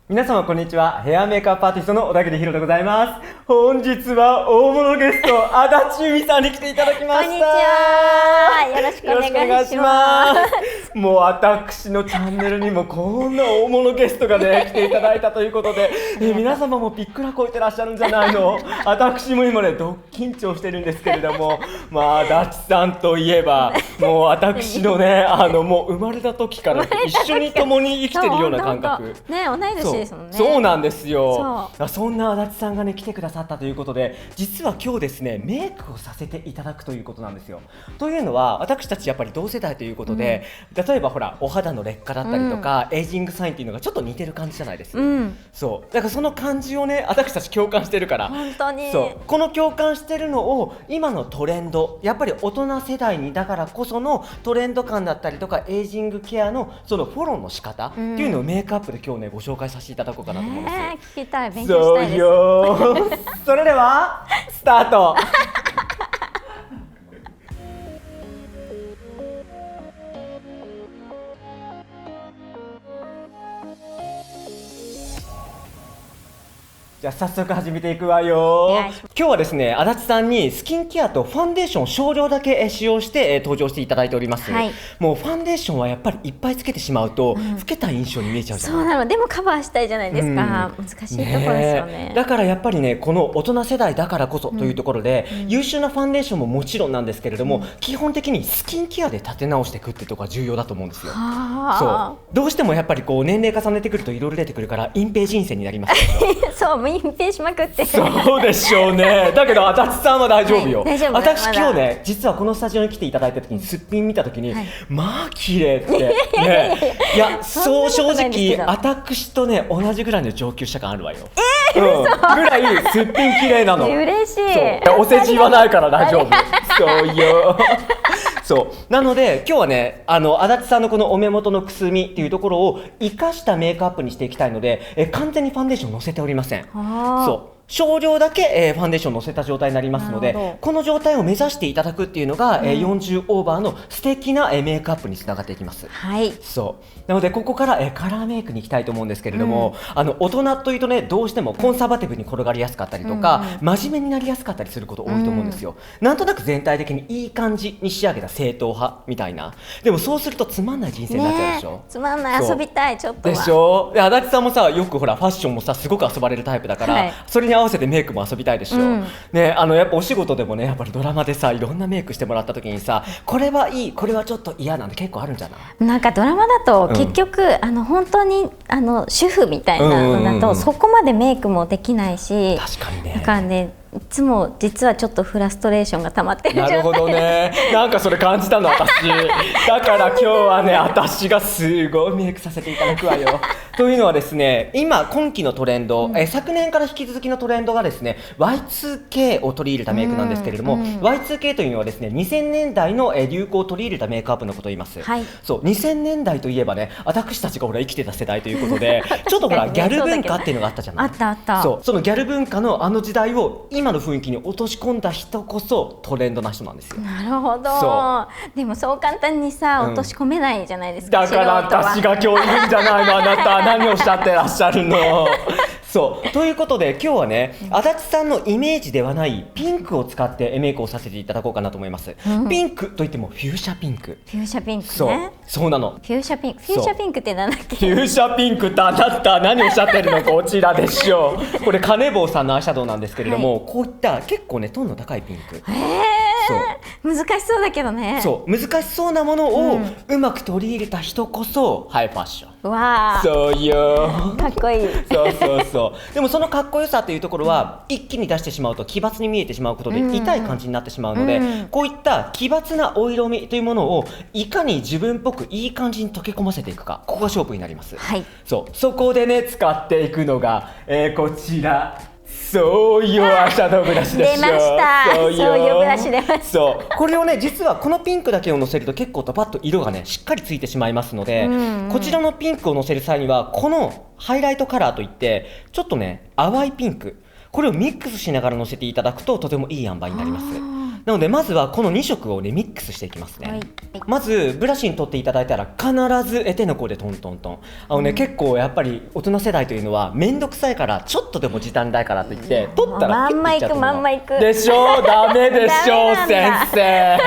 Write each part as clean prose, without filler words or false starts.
皆様こんにちは。ヘアメイクアップアーティストの小田切ヒロでございます。本日は大物ゲスト足立由美さんに来ていただきました。こんにちは。よろしくお願いします。もう私のチャンネルにもこんな大物ゲストがね来ていただいたということで、皆様もびっくらこいてらっしゃるんじゃないの。私も今ねどっ緊張してるんですけれども、まあ足立さんといえばもう私のねもう生まれた時から一緒に共に生きてるような感覚。ね、同い年ですもんね。そうなんですよ。そんな足立さんがね来てくださったということで、実は今日ですねメイクをさせていただくということなんですよ。というのは私たちやっぱり同世代ということで、例えばほらお肌の劣化だったりとか、エイジングサインっていうのがちょっと似てる感じじゃないですか。そうだからその感じをね私たち共感してるから、本当にそうこの共感してるのを今のトレンド、やっぱり大人世代にだからこそのトレンド感だったりとかエイジングケアのそのフォローの仕方っていうのをメイクアップで今日ねご紹介させていただこうかなと思います。聞きたい、勉強したいです。そうよそれではスタートじゃあ早速始めていくわよ。今日はですね足立さんにスキンケアとファンデーション少量だけ使用して登場していただいております、もうファンデーションはやっぱりいっぱいつけてしまうと、老けた印象に見えちゃうじゃない。そうなの。でもカバーしたいじゃないですか、難しいところですよね。だからやっぱりねこの大人世代だからこそというところで、優秀なファンデーションももちろんなんですけれども、基本的にスキンケアで立て直していくっていうところが重要だと思うんですよ。そうどうしてもやっぱりこう年齢重ねてくるといろいろ出てくるから隠蔽人生になりますそう隠蔽しまくってそうでしょうね。だけど足立さんは大丈夫よ、大丈夫。私今日ね実はこのスタジオに来ていただいた時にすっぴん見た時に、まあ綺麗ってね。いやそう正直私とね同じぐらいの上級者感あるわよ。ぐらいすっぴん綺麗なの。嬉しい。お世辞言わないから大丈夫。そうよそうなので今日はね足立さんのこのお目元のくすみっていうところを生かしたメイクアップにしていきたいので、完全にファンデーションのせておりません。そう少量だけ、ファンデーションのせた状態になりますので、この状態を目指していただくっていうのが、40オーバーの素敵な、メイクアップにつながっていきます。そうなのでここから、カラーメイクに行きたいと思うんですけれども、大人というとねどうしてもコンサバティブに転がりやすかったりとか、真面目になりやすかったりすること多いと思うんですよ。なんとなく全体的にいい感じに仕上げた正統派みたいな。でもそうするとつまんない人生になっちゃうでしょ。つまんない、遊びたいちょっとはでしょ。で足立さんもさよくほらファッションもさすごく遊ばれるタイプだから、それに合わせてメイクも遊びたいでしょ、ね、やっぱお仕事でもねやっぱりドラマでさいろんなメイクしてもらった時にさこれはいいこれはちょっと嫌なんて結構あるんじゃない。なんかドラマだと結局、本当に主婦みたいなのだと、そこまでメイクもできないし、確かにね。だからねいつも実はちょっとフラストレーションが溜まってる状態。なるほどね。なんかそれ感じたの私。だから今日はね私がすごいメイクさせていただくわよ。というのはですね今期のトレンド、昨年から引き続きのトレンドがですね Y2K を取り入れたメイクなんですけれども、Y2K というのはですね2000年代の流行を取り入れたメイクアップのことを言います。そう2000年代といえばね私たちがほら生きてた世代ということでちょっとほらギャル文化っていうのがあったじゃない。あったあった。そのギャル文化の時代を今の雰囲気に落とし込んだ人こそトレンドな人なんですよ。なるほど。でもそう簡単にさ、落とし込めないじゃないですか。だから私が今日いるんじゃないの。あなた何をおっしゃってらっしゃるの。そうということで今日はね足立さんのイメージではないピンクを使ってメイクをさせていただこうかなと思います。ピンクといってもフューシャピンク。フューシャピンクね。そうなの。フューシャピンク。フューシャピンクってなんだっけ。フューシャピンクってあなた何をおっしゃってるの。こちらでしょう。これカネボウさんのアイシャドウなんですけれども、こういった結構ねトーンの高いピンク。難しそうだけどね。そう難しそうなものをうまく取り入れた人こそハイファッション。わあ。そうよ。かっこいい。そうでもそのかっこよさというところは一気に出してしまうと奇抜に見えてしまうことで痛い感じになってしまうので、こういった奇抜なお色味というものをいかに自分っぽくいい感じに溶け込ませていくか、ここが勝負になります。そこでね使っていくのが、こちらそうよアイシャドウブラシでしょ。出ました。そうよブラシ出ました。そうこれをね実はこのピンクだけをのせると結構ドバッと色がねしっかりついてしまいますので、こちらのピンクをのせる際にはこのハイライトカラーといってちょっとね淡いピンク、これをミックスしながらのせていただくととてもいい塩梅になります。なのでまずはこの2色をねミックスしていきますね、はい、まずブラシに取っていただいたら必ず手の甲でトントントン結構やっぱり大人世代というのは面倒くさいからちょっとでも時短だからといって取ったらまんまいくまんまいくでしょダメでしょ先生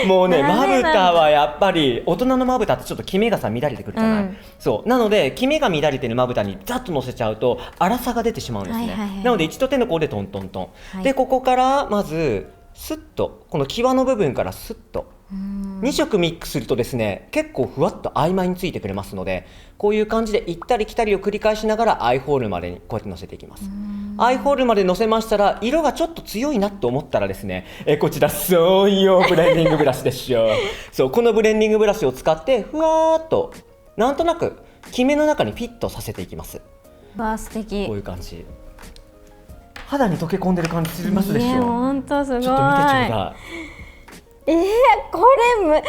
もうねまぶたはやっぱり大人のまぶたってちょっとキメがさ乱れてくるじゃない、そうなのでキメが乱れてるまぶたにザッと乗せちゃうと粗さが出てしまうんですね、なので一度手の甲でトントントン、でここからまずスッとこの際の部分からスッと2色ミックスするとですね結構ふわっと曖昧についてくれますので、こういう感じで行ったり来たりを繰り返しながらアイホールまでにこうやってのせていきます。アイホールまでのせましたら色がちょっと強いなと思ったらですねこちらそういうブレンディングブラシでしょそうこのブレンディングブラシを使ってふわーっとなんとなくキメの中にフィットさせていきます。わあ素敵。こういう感じ肌に溶け込んでる感じしますでしょ。本当すごい。ちょっと見てちょうだい。これ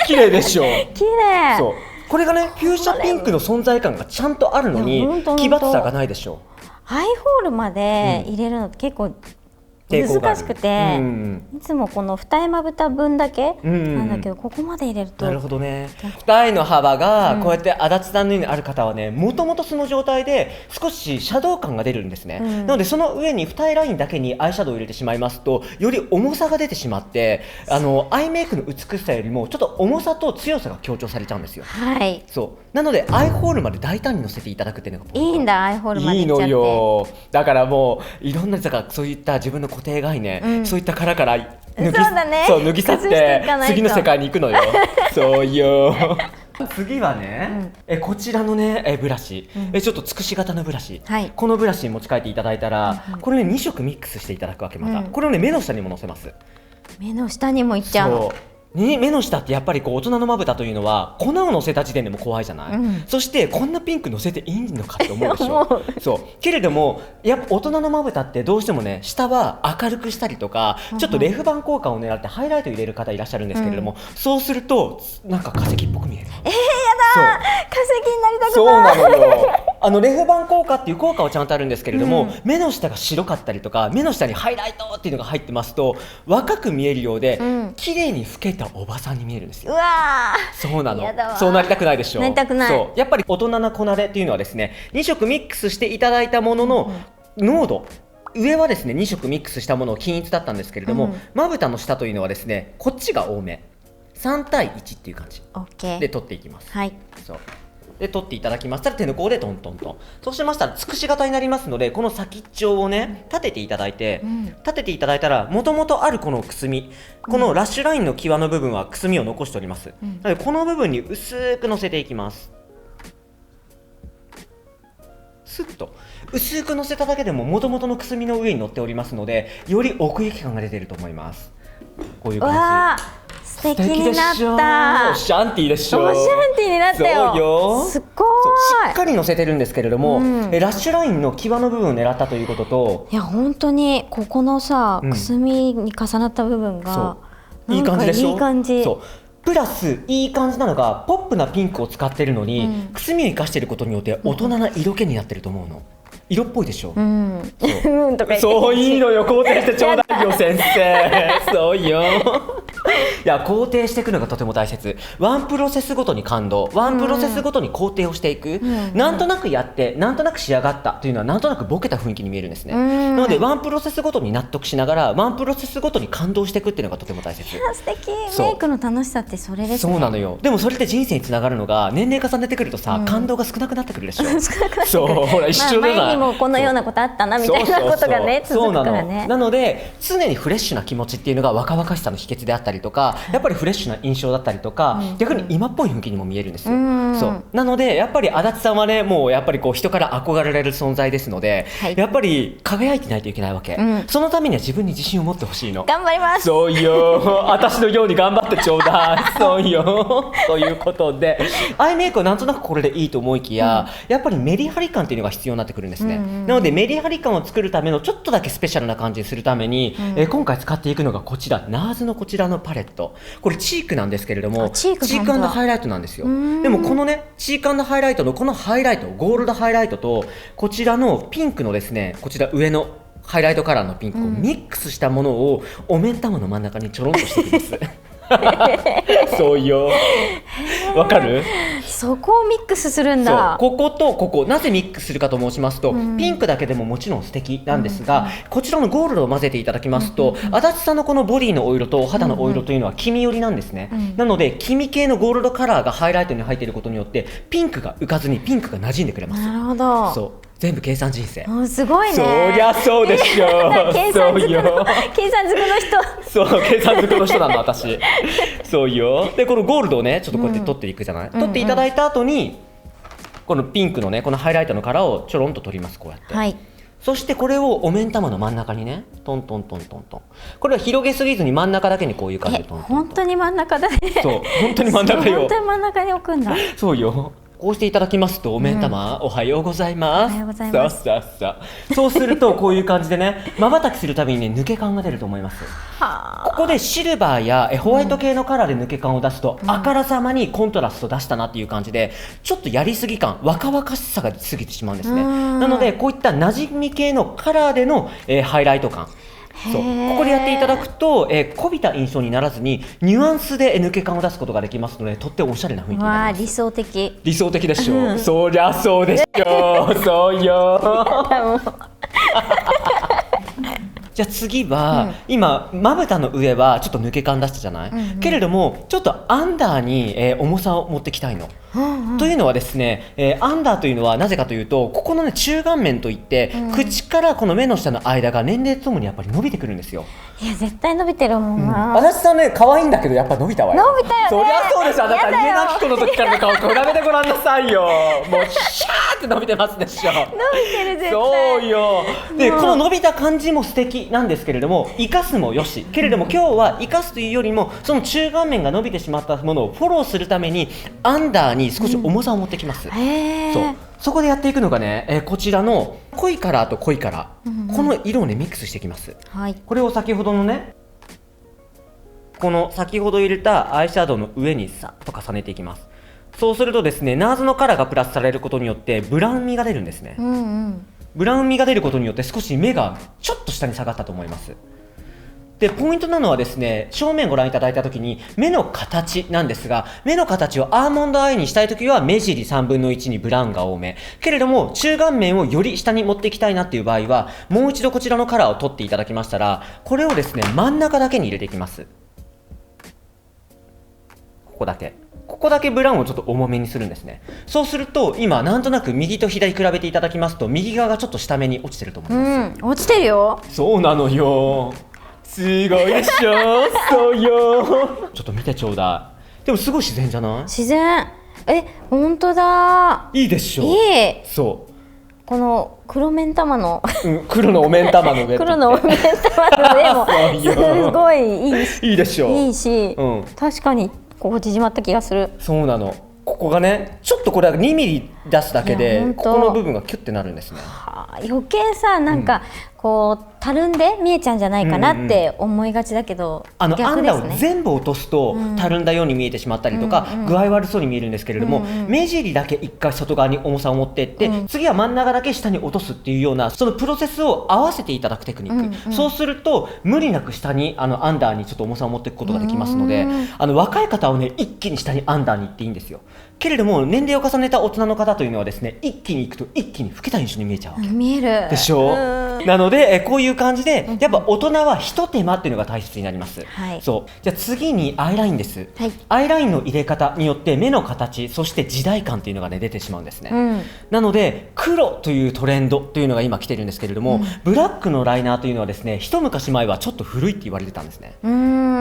綺麗でしょ。綺麗。そうこれがねフューシャピンクの存在感がちゃんとあるのに奇抜さがないでしょ。アイホールまで入れるのって結構難しくて、いつもこの二重まぶた分だけなんだけど、ここまで入れるとなるほどね。二重の幅がこうやって足立さんのようにある方はねもともとその状態で少しシャドウ感が出るんですね、なのでその上に二重ラインだけにアイシャドウを入れてしまいますとより重さが出てしまってアイメイクの美しさよりもちょっと重さと強さが強調されちゃうんですよ。はい。そうなのでアイホールまで大胆に乗せていただくっていうのがいいんだ。アイホールまでいいのよ。だからもういろんなそういった自分の固定概念、そういった殻から脱ぎ去って次の世界に行くのよそうよ次はね、こちらのねブラシ、ちょっとつくし型のブラシ、このブラシに持ち替えていただいたら、これね2色ミックスしていただくわけ。また、これをね目の下にものせます。目の下にもいっちゃうの。目の下ってやっぱり大人のまぶたというのは粉をのせた時点でも怖いじゃない、そしてこんなピンクのせていいのかって思うでしょそうけれどもやっぱ大人のまぶたってどうしてもね下は明るくしたりとか、ちょっとレフ板効果を狙ってハイライト入れる方いらっしゃるんですけれども、そうするとなんか化石っぽく見える。やだ化石になりたくない。そうなのよレフ板効果っていう効果はちゃんとあるんですけれども、目の下が白かったりとか目の下にハイライトっていうのが入ってますと若く見えるようで、綺麗に老けたおばさんに見えるんですよ。うわそうなの。そうなりたくないでしょ。なりたくない。そうやっぱり大人な粉でっていうのはですね2色ミックスしていただいたものの濃度、上はですね2色ミックスしたものを均一だったんですけれども、まぶたの下というのはですねこっちが多め3対1っていう感じで取っていきます。はい。そうで取っていただきましたら手の甲でトントントン、そうしましたらつくし型になりますのでこの先っちょをね立てていただいて、もともとあるこのくすみ、このラッシュラインの際の部分はくすみを残しております、なのでこの部分に薄くのせていきます。スッと薄くのせただけでももともとのくすみの上に乗っておりますのでより奥行き感が出ていると思います。こういう感じ。素敵になった。オシャンティーでしょ。オシャンティーになったよ。そうよ。すっごい。しっかり乗せてるんですけれども、ラッシュラインの際の部分を狙ったということと、いや本当にここのさ、くすみに重なった部分がいい感じでしょ。いい感じ。そうプラスいい感じなのがポップなピンクを使ってるのに、くすみを生かしていることによって大人な色気になってると思うの。色っぽいでしょ。そういいのよ。肯定してちょうだいよ先生。そうよ。いや肯定していくのがとても大切。ワンプロセスごとに感動、ワンプロセスごとに肯定をしていく、なんとなくやってなんとなく仕上がったというのはなんとなくボケた雰囲気に見えるんですね。なのでワンプロセスごとに納得しながらワンプロセスごとに感動していくっていうのがとても大切。素敵。メイクの楽しさってそれですね。そうなのよ。でもそれって人生につながるのが年齢重ねてくるとさ、感動が少なくなってくるでしょ。少なくなってくる。そうほら一緒だな。前にもこのようなことあったなみたいなことがね続くからね。なので常にフレッシュな気持ちっていうのが若々しさの秘訣であったりとか、やっぱりフレッシュな印象だったりとか、逆に今っぽい雰囲気にも見えるんですよ。そうなのでやっぱり足立さんはねもうやっぱりこう人から憧れられる存在ですので、やっぱり輝いてないといけないわけ、そのためには自分に自信を持ってほしいの。頑張ります。そうよ私のように頑張ってちょうだい。そうよということでアイメイクはなんとなくこれでいいと思いきや、やっぱりメリハリ感っていうのが必要になってくるんですね。なのでメリハリ感を作るためのちょっとだけスペシャルな感じにするために、今回使っていくのがこちらNARSのこちらのパレット。これチークなんですけれどもチーク&ハイライトなんですよ。でもこのねチーク&ハイライトのこのハイライトゴールドハイライトとこちらのピンクのですねこちら上のハイライトカラーのピンクをミックスしたものをお目ん玉の真ん中にちょろんとしていきますそうよ、わかる？そこをミックスするんだ。そう、こことここ、なぜミックスするかと申しますと、ピンクだけでももちろん素敵なんですが、こちらのゴールドを混ぜていただきますと、足立さんのこのボディのお色とお肌のお色というのは黄身寄りなんですね、なので黄身系のゴールドカラーがハイライトに入っていることによってピンクが浮かずにピンクが馴染んでくれます。なるほど。そう、全部計算人生。すごいね。そりゃそうでしょ計算づくの人。そう、計算づくの人なの私そうよ。でこのゴールドをねちょっとこうやって取っていくじゃない、取っていただいた後にこのピンクのねこのハイライトのカラーをちょろんと取ります、こうやって、はい。そしてこれをお目ん玉の真ん中にねトントントントントン、これは広げすぎずに真ん中だけにこういう感じでトントントン。本当に真ん中だね。そう、本当に真ん中よ。本当に真ん中に置くんだ。そうよ。こうしていただきますとお目ん玉、おはようございます。おはようございます。さあそうするとこういう感じでね瞬きするたびにね抜け感が出ると思います。ここでシルバーやホワイト系のカラーで抜け感を出すと、あからさまにコントラスト出したなっていう感じで、ちょっとやりすぎ感、若々しさが過ぎてしまうんですね。なのでこういった馴染み系のカラーでの、ハイライト感、そうここでやっていただくと、こびた印象にならずにニュアンスで抜け感を出すことができますので、とってもおしゃれな雰囲気になります。理想的。理想的でしょ、そりゃそうでしょそうよじゃあ次は、今まぶたの上はちょっと抜け感出したじゃない、けれどもちょっとアンダーに、重さを持ってきたいの、というのはですね、アンダーというのはなぜかというと、ここのね中顔面といって、口からこの目の下の間が年齢とともにやっぱり伸びてくるんですよ。いや絶対伸びてるもんな。足立さんね可愛いんだけどやっぱ伸びたわよ。伸びたよね。そりゃそうでしょ。あなた家なき子の時からの顔比べてごらんなさいよ。もうシャーって伸びてますでしょ。伸びてる絶対。そうよ。でこの伸びた感じも素敵なんですけれども、生かすもよし、けれども今日は生かすというよりもその中顔面が伸びてしまったものをフォローするためにアンダーに少し重さを持ってきます、そこでやっていくのがね、こちらの濃いカラーと濃いカラー、この色をねミックスしていきます、これを先ほどのねこの先ほど入れたアイシャドウの上にさっと重ねていきます。そうするとですね、ナーズのカラーがプラスされることによってブラウン味が出るんですね、ブラウン味が出ることによって少し目がちょっと下に下がったと思います。でポイントなのはですね、正面ご覧いただいたときに目の形なんですが、目の形をアーモンドアイにしたいときは目尻3分の1にブラウンが多め、けれども中顔面をより下に持っていきたいなっていう場合はもう一度こちらのカラーを取っていただきましたら、これをですね真ん中だけに入れていきます。ここだけブラウンをちょっと重めにするんですね。そうすると今なんとなく右と左比べていただきますと、右側がちょっと下目に落ちてると思います、落ちてるよ。そうなのよ、すごいでしょそうよちょっと見てちょうだい。でもすごい自然じゃない？自然。本当だ。いいでしょ。いい。そうこの黒目ん玉の、黒のお面玉の上黒のお面玉の上もすごいいいし、いいでしょ。いいし、確かにここ縮まった気がする。そうなの。ここがねちょっとこれは2ミリ出すだけでここの部分がキュッてなるんですね。余計さなんかこうたるんで見えちゃうんじゃないかなって思いがちだけど、アンダーを全部落とすとたるんだように見えてしまったりとか、具合悪そうに見えるんですけれども、目尻だけ一回外側に重さを持っていって、次は真ん中だけ下に落とすっていうようなそのプロセスを合わせていただくテクニック、そうすると無理なく下にアンダーにちょっと重さを持っていくことができますので、若い方はね一気に下にアンダーに行っていいんですよ。けれども年齢を重ねた大人の方というのはですね、一気に行くと一気に老けた印象に見えちゃうわけ。見えるでしょ。なのでこういう感じでやっぱ大人は一手間っていうのが大切になります、そう。じゃあ次にアイラインです、アイラインの入れ方によって目の形そして時代感っていうのがね出てしまうんですね、なので黒というトレンドというのが今来てるんですけれども、ブラックのライナーというのはですね一昔前はちょっと古いって言われてたんですね。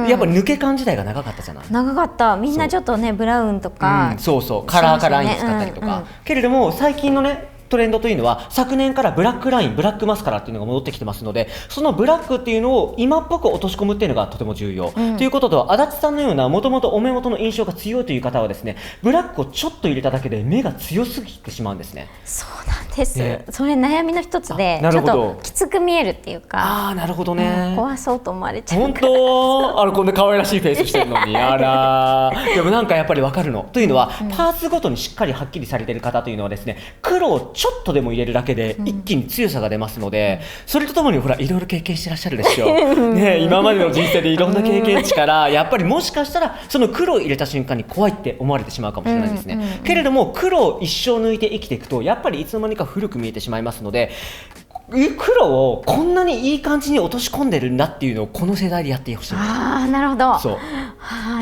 やっぱり抜け感自体が長かったじゃない。長かった。みんなちょっとねブラウンとか、そうそうカラーライン使ったりとか、けれども最近のねトレンドというのは昨年からブラックライン、ブラックマスカラっていうのが戻ってきてますので、そのブラックっていうのを今っぽく落とし込むっていうのがとても重要、ということと、足立さんのようなもともとお目元の印象が強いという方はですね、ブラックをちょっと入れただけで目が強すぎてしまうんですね。そうなんです、それ悩みの一つで、ちょっときつく見えるっていうか、なるほどね、怖そうと思われちゃう。本当こんな可愛らしいフェイスしてるのにあらでもなんかやっぱり分かるのというのは、パーツごとにしっかりはっきりされてる方というのはですね、黒をちょっとでも入れるだけで一気に強さが出ますので、それとともにほらいろいろ経験してらっしゃるでしょね、今までの人生でいろんな経験値からやっぱりもしかしたらその黒を入れた瞬間に怖いって思われてしまうかもしれないんですね、けれども黒を一生抜いて生きていくとやっぱりいつの間にか古く見えてしまいますので、黒をこんなにいい感じに落とし込んでるんだっていうのをこの世代でやってほしい。ああ、なるほど。そう、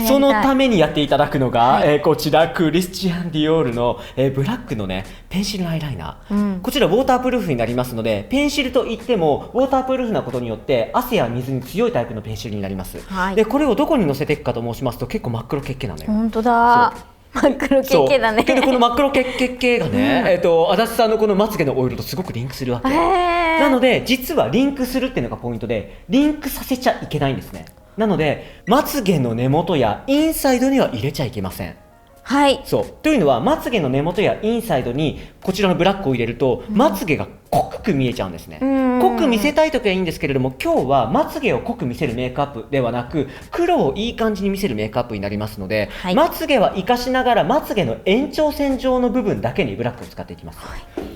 そのためにやっていただくのが、こちらクリスチャン・ディオールの、ブラックのねペンシルアイライナー、こちらウォータープルーフになりますので、ペンシルといってもウォータープルーフなことによって汗や水に強いタイプのペンシルになります、でこれをどこに乗せていくかと申しますと結構真っ黒血系なのよ。本当だ、真っ黒血系だね。でこの真っ黒血系がね、足立さんのこのまつげのオイルとすごくリンクするわけ、なので実はリンクするっていうのがポイントで、リンクさせちゃいけないんですね。なのでまつげの根元やインサイドには入れちゃいけません。はい、そうというのはまつげの根元やインサイドにこちらのブラックを入れると、まつげが濃く見えちゃうんですね。濃く見せたい時はいいんですけれども、今日はまつげを濃く見せるメイクアップではなく黒をいい感じに見せるメイクアップになりますので、まつげは活かしながらまつげの延長線上の部分だけにブラックを使っていきます、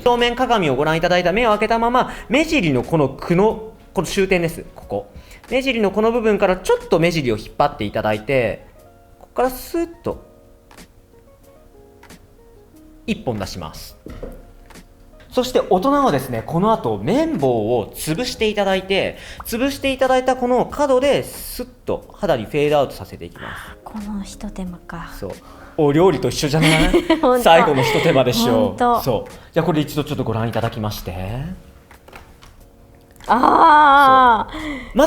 正面鏡をご覧いただいた目を開けたまま目尻のこの終点です。ここ目尻のこの部分からちょっと目尻を引っ張っていただいて、ここからスーッと1本出します。そして大人はですね、この後綿棒を潰していただいて、潰していただいたこの角でスッと肌にフェードアウトさせていきます。この一手間か。そう、お料理と一緒じゃない最後の一手間でしょう。そう、じゃあこれ一度ちょっとご覧いただきまして、ま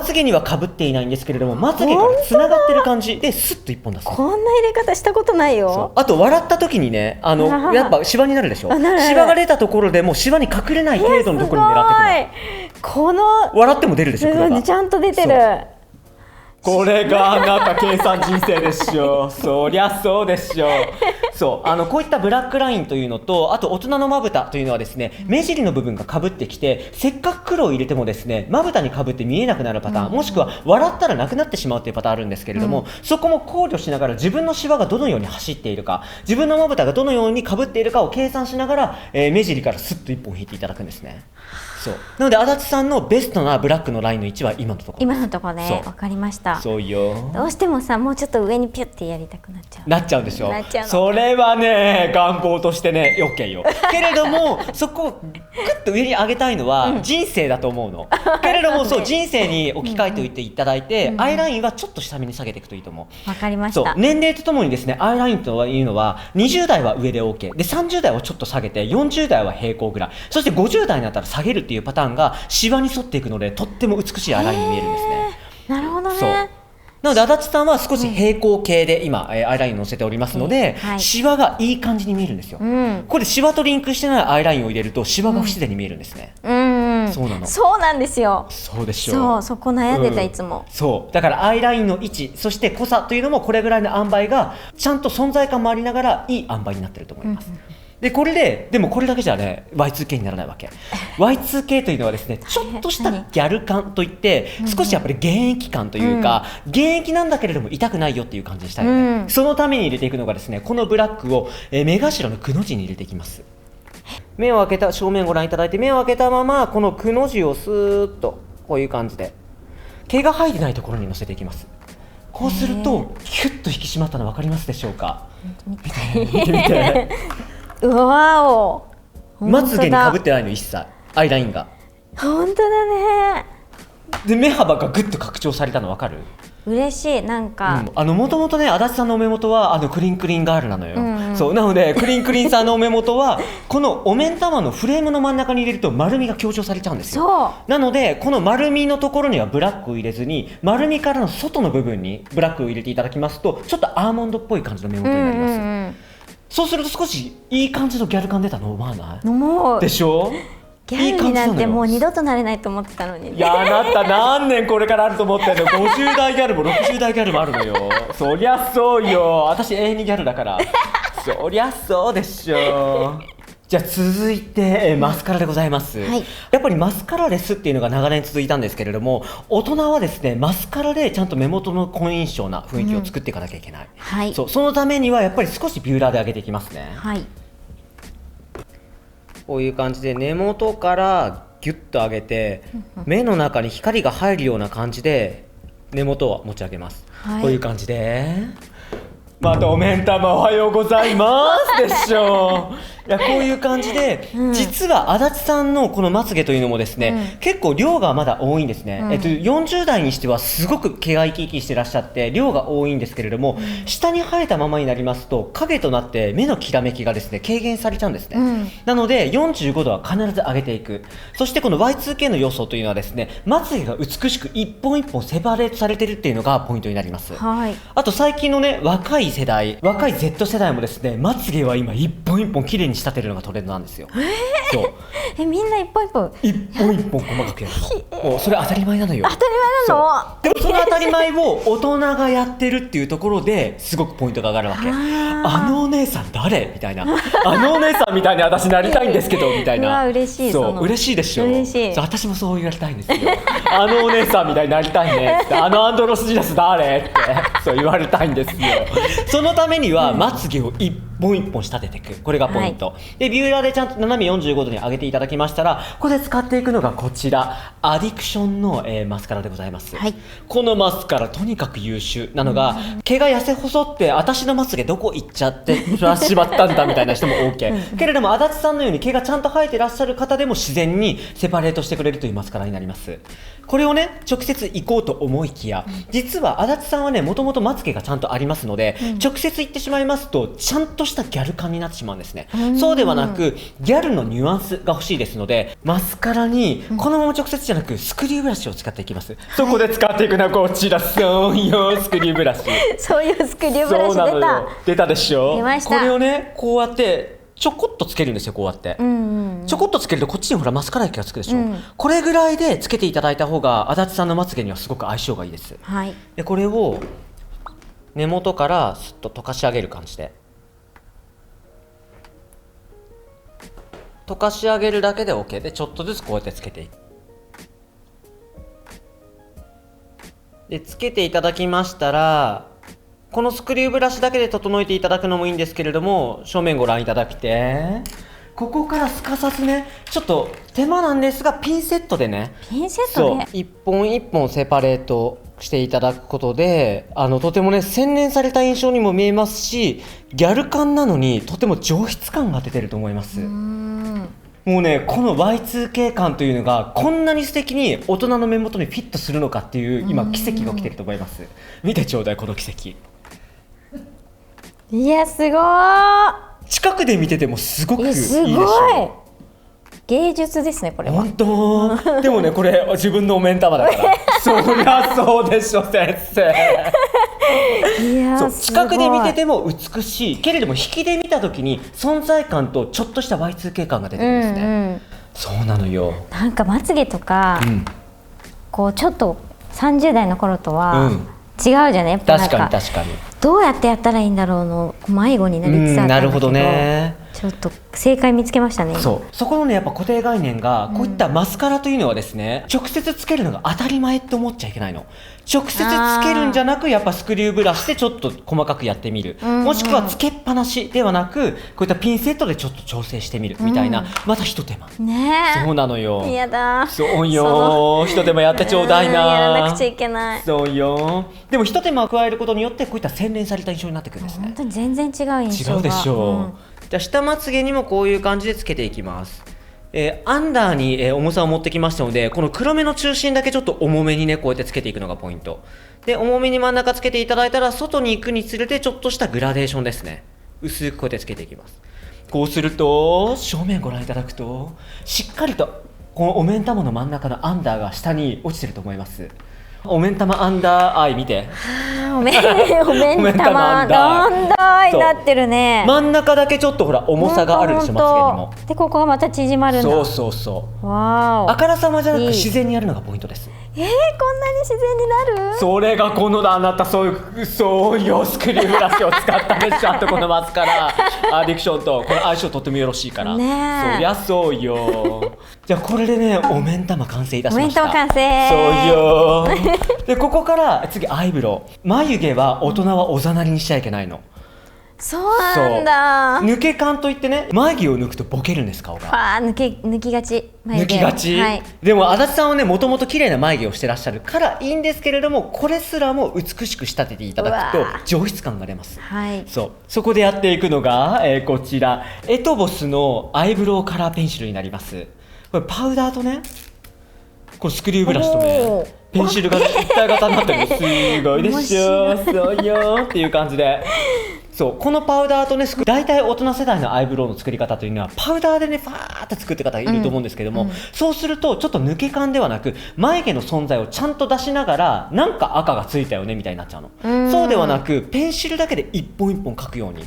つげにはかぶっていないんですけれども、まつげからつながってる感じでスッと1本出す。こんな入れ方したことないよ。あと笑った時にね、やっぱシワになるでしょ。シワが出たところでもうシワに隠れない程度のところに狙ってくる。この笑っても出るでしょ、黒が。ちゃんと出てる。これがあなた計算人生でしょそりゃそうでしょそうこういったブラックラインというのと、あと大人のまぶたというのはですね、目尻の部分がかぶってきて、せっかく黒を入れてもですね、まぶたにかぶって見えなくなるパターン、もしくは笑ったらなくなってしまうというパターンあるんですけれども、そこも考慮しながら自分のシワがどのように走っているか、自分のまぶたがどのようにかぶっているかを計算しながら、目尻からスッと1本引いていただくんですね。そうなので足立さんのベストなブラックのラインの位置は今のところ。今のところね、わかりました。そうよ。どうしてもさ、もうちょっと上にピュッてやりたくなっちゃう。なっちゃうんでしょ。それはね、願望としてね、OK よ。けれどもそこをグッと上に上げたいのは人生だと思うの。けれどもそう人生に置き換えておいていただいて、アイラインはちょっと下目に下げていくといいと思う。わかりました。そう年齢とともにですね、アイラインというのは20代は上で OK で、30代はちょっと下げて40代は平行ぐらい、そして50代になったら下げるっていうパターンがシワに沿っていくので、とっても美しいアイラインに見えるんですね。なるほどね。そうなので足立さんは少し平行形で今、アイラインを乗せておりますので、シワがいい感じに見えるんですよ。これシワとリンクしてないアイラインを入れるとシワが不自然に見えるんですね。そうなの。そうなんですよ。そうでしょう。そこ悩んでた、いつも。そうだからアイラインの位置、そして濃さというのもこれぐらいの塩梅がちゃんと存在感もありながらいい塩梅になってると思います。でこれでもこれだけじゃね Y2K にならないわけ。 Y2K というのはですね、ちょっとしたギャル感といって、少しやっぱり現役感というか、現役なんだけれども痛くないよっていう感じにしたいよね。そのために入れていくのがですね、このブラックを、目頭のくの字に入れていきます。目を開けた正面ご覧いただいて、目を開けたままこのくの字をスーッとこういう感じで毛が生えてないところに乗せていきます。こうするとキュッと引き締まったの分かりますでしょうか。見てみてうわお、まつげにかぶってないの一切、アイラインが。本当だね。で目幅がぐっと拡張されたの分かる。嬉しい。なんかもともとね、足立さんのお目元はクリンクリンガールなのよ。そうなのでクリンクリンさんのお目元はこのお目ん玉のフレームの真ん中に入れると丸みが強調されちゃうんですよ。なのでこの丸みのところにはブラックを入れずに、丸みからの外の部分にブラックを入れていただきますと、ちょっとアーモンドっぽい感じの目元になります。そうすると少しいい感じのギャル感出たの思わない？思うでしょ。ギャルになんてもう二度となれないと思ってたのに。いや、あなた何年これからあると思ってんの。50代ギャルも60代ギャルもあるのよ。そりゃそうよ、私永遠にギャルだからそりゃそうでしょ。じゃあ続いて、マスカラでございます、やっぱりマスカラレスっていうのが長年続いたんですけれども、大人はですねマスカラでちゃんと目元の好印象な雰囲気を作っていかなきゃいけない、そのためにはやっぱり少しビューラーで上げていきますね。こういう感じで根元からギュッと上げて目の中に光が入るような感じで根元を持ち上げます、はい、こういう感じでまたお目ん玉おはようございますでしょいやこういう感じで、実は足立さんのこのまつげというのもですね、結構量がまだ多いんですね、40代にしてはすごく毛が生き生きしてらっしゃって量が多いんですけれども、下に生えたままになりますと影となって目のきらめきがですね軽減されちゃうんですね、なので45度は必ず上げていく。そしてこの Y2K の要素というのはですね、まつげが美しく一本一本セパレートされてるっていうのがポイントになります、はい、あと最近のね若い世代、若い Z 世代もですね、まつげは今一本一本綺麗に仕立てるのがトレンドなんですよ。そうみんな一本一本細かくやるのもうそれ当たり前なのよ。当たり前なの。でもその当たり前を大人がやってるっていうところですごくポイントが上がるわけ。あのお姉さん誰みたいな、あのお姉さんみたいに私なりたいんですけどみたいな。うわ嬉しい。そう嬉しいでしょ。嬉しい。私もそう言われたいんですよ。あのお姉さんみたいになりたいねって、あのアンドロスジダス誰ってそう言われたいんですよ。そのためにはまつげを一本一本仕立てていく、これがポイント、でビューラーでちゃんと斜め45度に上げていただきましたら、ここで使っていくのがこちらアディクションの、マスカラでございます、はい、このマスカラとにかく優秀なのが、毛が痩せ細って私のまつげどこ行っちゃってしまったんだみたいな人も OK けれども、足立さんのように毛がちゃんと生えてらっしゃる方でも自然にセパレートしてくれるというマスカラになります。これをね直接行こうと思いきや、実は足立さんはねもともとまつげがちゃんとありますので、直接行ってしまいますとちゃんとしたギャル感になってしまうんですね。そうではなくギャルのニュアンスが欲しいですので、マスカラにこのまま直接じゃなくスクリューブラシを使っていきます、そこで使っていくのはこちら、そうよスクリューブラシそういうスクリューブラシ出たでしょ。出ました。これをねこうやってちょこっとつけるんですよ。こうやって、ちょこっとつけるとこっちにほらマスカラ液がつくでしょ、これぐらいでつけていただいた方が足立さんのまつげにはすごく相性がいいです、はい、でこれを根元からすっと溶かし上げる感じで、溶かし上げるだけで OK で、ちょっとずつこうやってつけていく。でつけていただきましたら、このスクリューブラシだけで整えていただくのもいいんですけれども、正面ご覧いただきて、ここからすかさずね、ちょっと手間なんですがピンセットでね、そう一本一本セパレートしていただくことで、とてもね洗練された印象にも見えますし、ギャル感なのにとても上質感が出てると思います。もうねこの Y2K 感というのがこんなに素敵に大人の目元にフィットするのかっていう今奇跡が起きてると思います。見てちょうだいこの奇跡。いやすごー、近くで見ててもすごくいいでしょ。すごい芸術ですねこれは。本当でもねこれ自分のお目ん玉だからそりゃそうでしょ先生いやそう近くで見てても美しいけれども、引きで見た時に存在感とちょっとした Y2K 感が出てくるんですね、そうなのよ。なんかまつげとか、こうちょっと30代の頃とは違うじゃね、やっぱなんか確かにどうやってやったらいいんだろうの迷子になりつつあったんだけど、なるほどね、ちょっと正解見つけましたね。そこのねやっぱ固定概念が、こういったマスカラというのはですね、直接つけるのが当たり前って思っちゃいけないの。直接つけるんじゃなく、やっぱスクリューブラシでちょっと細かくやってみる、もしくはつけっぱなしではなくこういったピンセットでちょっと調整してみるみたいな、また一手間ね。そうなのよ。やだ。そうよ、一手間やってちょうだいな。やらなくちゃいけない。そうよ。でも一手間を加えることによってこういった洗練された印象になってくるんですね。本当に全然違う印象が。違うでしょう、じゃあ下まつげにもこういう感じでつけていきます。アンダーに、重さを持ってきましたので、この黒目の中心だけちょっと重めにねこうやってつけていくのがポイントで、重めに真ん中つけていただいたら外に行くにつれてちょっとしたグラデーションですね。薄くこうやってつけていきます。こうすると正面ご覧いただくとしっかりとこのお目ん玉の真ん中のアンダーが下に落ちてると思います。お目ん玉アンダーアイ見て、お目ん玉アンダーアイになってるね。真ん中だけちょっとほら重さがあるでしょ、まつげにも。でここがまた縮まるんだ。そうわー、あからさまじゃなく自然にやるのがポイントです。こんなに自然になる。それがこのあなたそうよスクリューブラシを使ったでしょ。あとこのマスカラアディクションとこの相性とってもよろしいからね。そりゃそうよ。じゃあこれでねお目ん玉完成いたしました。お目ん玉完成。そうよでここから次アイブロウ。眉毛は大人はおざなりにしちゃいけないの。そうなんだ。抜け感といってね、眉毛を抜くとボケるんです、顔が。抜きがち。抜きがち、はい、でも足立さんはね、もともと綺麗な眉毛をしてらっしゃるからいいんですけれども、これすらも美しく仕立てていただくと上質感が出ます。はい、そこでやっていくのが、こちらエトボスのアイブロウカラーペンシルになります。これパウダーとね、このスクリューブラシとね、ペンシルが一体型になってる。すごいでしょ。そうよっていう感じで、そうこのパウダーとね、大体大人世代のアイブロウの作り方というのはパウダーでねファーって作ってる方いると思うんですけども、そうするとちょっと抜け感ではなく眉毛の存在をちゃんと出しながら、なんか赤がついたよねみたいになっちゃうの。そうではなくペンシルだけで一本一本描くように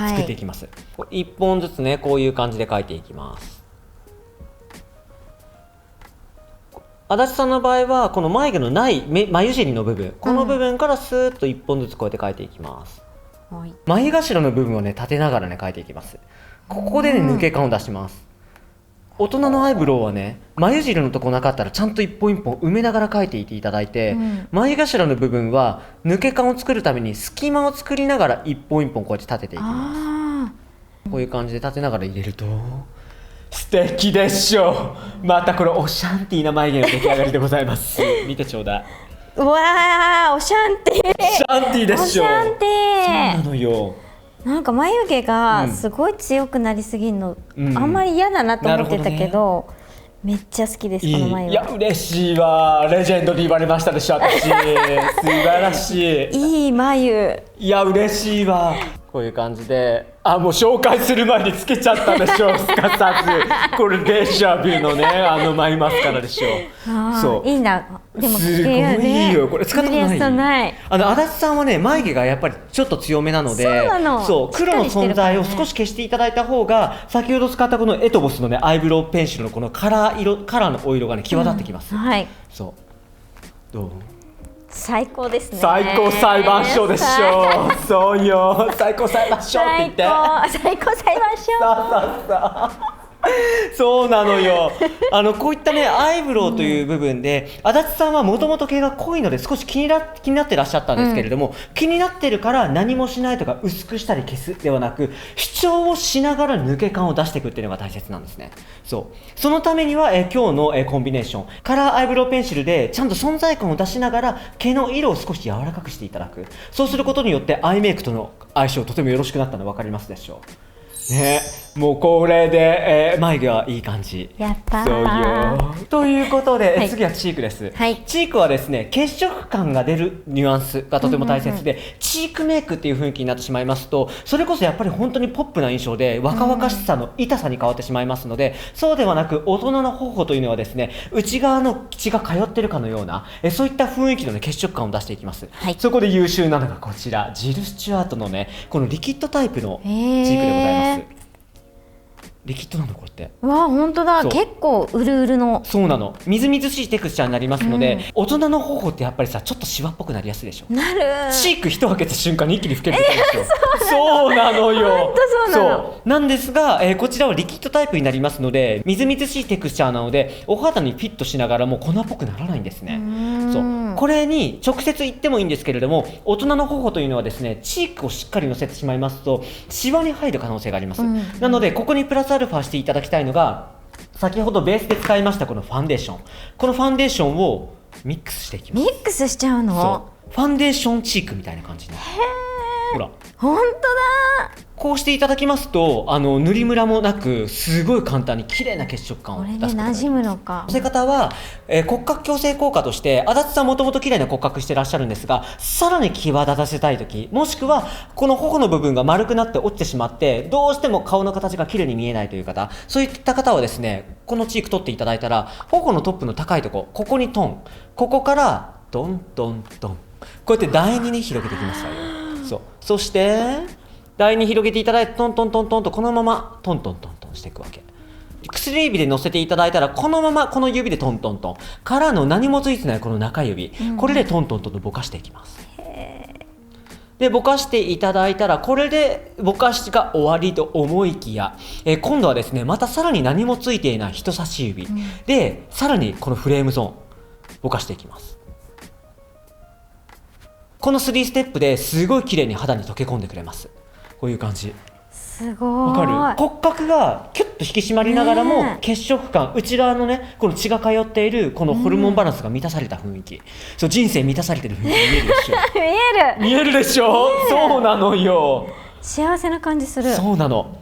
作っていきます。一本ずつね、こういう感じで描いていきます。足立さんの場合はこの眉毛のない眉尻の部分、この部分からスーッと一本ずつこうやって描いていきます。眉頭の部分をね立てながらね描いていきます。ここでね抜け感を出します。大人のアイブロウはね、眉尻のとこなかったらちゃんと一本一本埋めながら描いていっていただいて、眉頭の部分は抜け感を作るために隙間を作りながら一本一本こうやって立てていきます。こういう感じで立てながら入れると素敵でしょう。またこれオシャンティーな眉毛の出来上がりでございます。見てちょうだい。うわー、オシャンティー。オシャンティーでしょ。オシャンティー。そうなのよ。なんか眉毛がすごい強くなりすぎるの、あんまり嫌だなと思ってたけど、めっちゃ好きです、この眉毛。いや嬉しいわ。レジェンドに言われましたでしょ、私。素晴らしい。いい眉。いや嬉しいわ。こういう感じで、もう紹介する前につけちゃったでしょ、すかさず。これデジャビュのね、眉マスカラでしょ。そういいな。でもすごいいいよ。これ使ったことない。足立さんはね、眉毛がやっぱりちょっと強めなので、そう黒の存在を少し消していただいた方が、先ほど使ったこのエトボスのねアイブロウペンシルのこのカラーのお色がね際立ってきます。はい。そうどう？最高ですね。最高裁判所でしょ。そうよ、最高裁判所って言って。最高裁判所。そうなのよ。こういったねアイブロウという部分で、足立さんはもともと毛が濃いので少し気になってらっしゃったんですけれども、気になってるから何もしないとか薄くしたり消すではなく、主張をしながら抜け感を出していくっていうのが大切なんですね。そのためには、今日の、コンビネーションカラーアイブロウペンシルでちゃんと存在感を出しながら毛の色を少し柔らかくしていただく。そうすることによってアイメイクとの相性とてもよろしくなったの分かりますでしょうね。もうこれで、眉毛はいい感じ。やったー。そうよ。ということで、次はチークです。チークはですね、血色感が出るニュアンスがとても大切で、チークメイクっていう雰囲気になってしまいますと、それこそやっぱり本当にポップな印象で若々しさの痛さに変わってしまいますので、そうではなく大人の頬というのはですね、内側の血が通ってるかのような、そういった雰囲気の、ね、血色感を出していきます。そこで優秀なのがこちら、ジル・スチュアートのね、このリキッドタイプのチークでございます。リキッドなのこれって。わあ本当だ。結構うるうるの。そうなの。みずみずしいテクスチャーになりますので、大人の頬ってやっぱりさちょっとシワっぽくなりやすいでしょ。なる。チーク一開けた瞬間に一気に老けるでしょ。そうなのよ。本当そうなの。なんですが、こちらはリキッドタイプになりますので、みずみずしいテクスチャーなのでお肌にフィットしながらも粉っぽくならないんですね。これに直接言ってもいいんですけれども、大人の頬というのはですね、チークをしっかり乗せてしまいますとシワに入る可能性があります。なのでここにプラスアルファしていただきたいのが、先ほどベースで使いましたこのファンデーション。このファンデーションをミックスしていきます。ミックスしちゃうの？ファンデーションチークみたいな感じになる。ほら本当だ。こうしていただきますと、塗りムラもなくすごい簡単に綺麗な血色感を出すことができます。これで馴染むのか。乗せ方は、骨格矯正効果として足立さんもともと綺麗な骨格してらっしゃるんですが、さらに際立たせたい時、もしくはこの頬の部分が丸くなって落ちてしまってどうしても顔の形が綺麗に見えないという方、そういった方はですね、このチーク取っていただいたら頬のトップの高いとここにトン、ここからトントントン、こうやって台にね広げていきますわよ。そして台に広げていただいてトントントントンとこのままトントントントンしていくわけ。薬指で乗せていただいたらこのままこの指でトントントンからの何もついてないこの中指、これでトントントンとぼかしていきます。でぼかしていただいたらこれでぼかしが終わりと思いきや、今度はですねまたさらに何もついていない人差し指、でさらにこのフレームゾーンぼかしていきます。この3ステップですごい綺麗に肌に溶け込んでくれます。こういう感じ。すごい。わかる？骨格がキュッと引き締まりながらも、ね血色感、内側のねこの血が通っているこのホルモンバランスが満たされた雰囲気、そう人生満たされてる雰囲気見えるでしょ見える。見えるでしょ、そうなのよ。幸せな感じする。そうなの。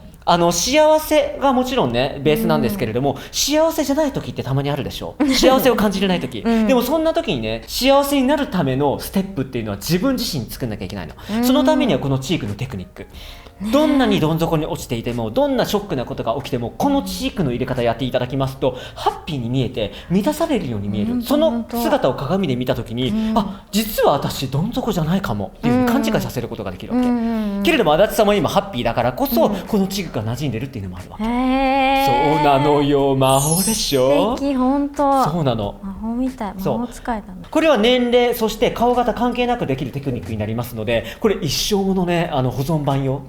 幸せがもちろんねベースなんですけれども、幸せじゃない時ってたまにあるでしょ。幸せを感じれない時、でもそんな時にね幸せになるためのステップっていうのは自分自身作んなきゃいけないの。そのためにはこのチークのテクニック、どんなにどん底に落ちていても、どんなショックなことが起きても、このチークの入れ方やっていただきますとハッピーに見えて満たされるように見える。その姿を鏡で見た時に、あ、実は私どん底じゃないかもっていうふうに勘違いさせることができるわけ。けれども足立さんも今ハッピーだからこそ、このチークが馴染んでるっていうのもあるわけ。そうなのよ、魔法でしょ。素敵、本当。そうなの。魔法みたい、魔法使えたんだ。これは年齢そして顔型関係なくできるテクニックになりますので、これ一生ものね保存版よ。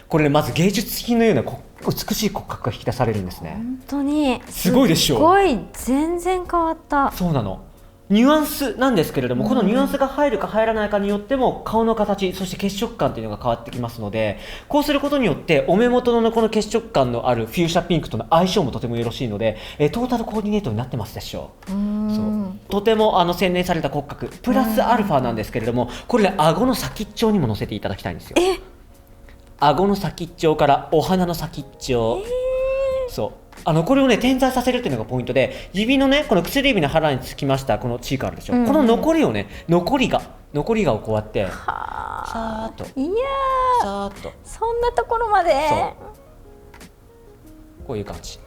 これね、まず芸術品のような美しい骨格が引き出されるんですね。本当にすごいでしょ。すごい、全然変わった。そうなの。ニュアンスなんですけれども、このニュアンスが入るか入らないかによっても顔の形、そして血色感というのが変わってきますので、こうすることによってお目元のこの血色感のあるフューシャピンクとの相性もとてもよろしいので、トータルコーディネートになってますでしょう。そうとても洗練された骨格プラスアルファなんですけれども、これね顎の先っちょにも乗せていただきたいんですよ。顎の先っちょからお鼻の先っちょ、そうこれをね点在させるっていうのがポイントで、指のねこの薬指の腹につきましたこのチークあるでしょ、この残りをね残りがをこうやってさーっと、いやー、さーっと、そんなところまで。こういう感じ。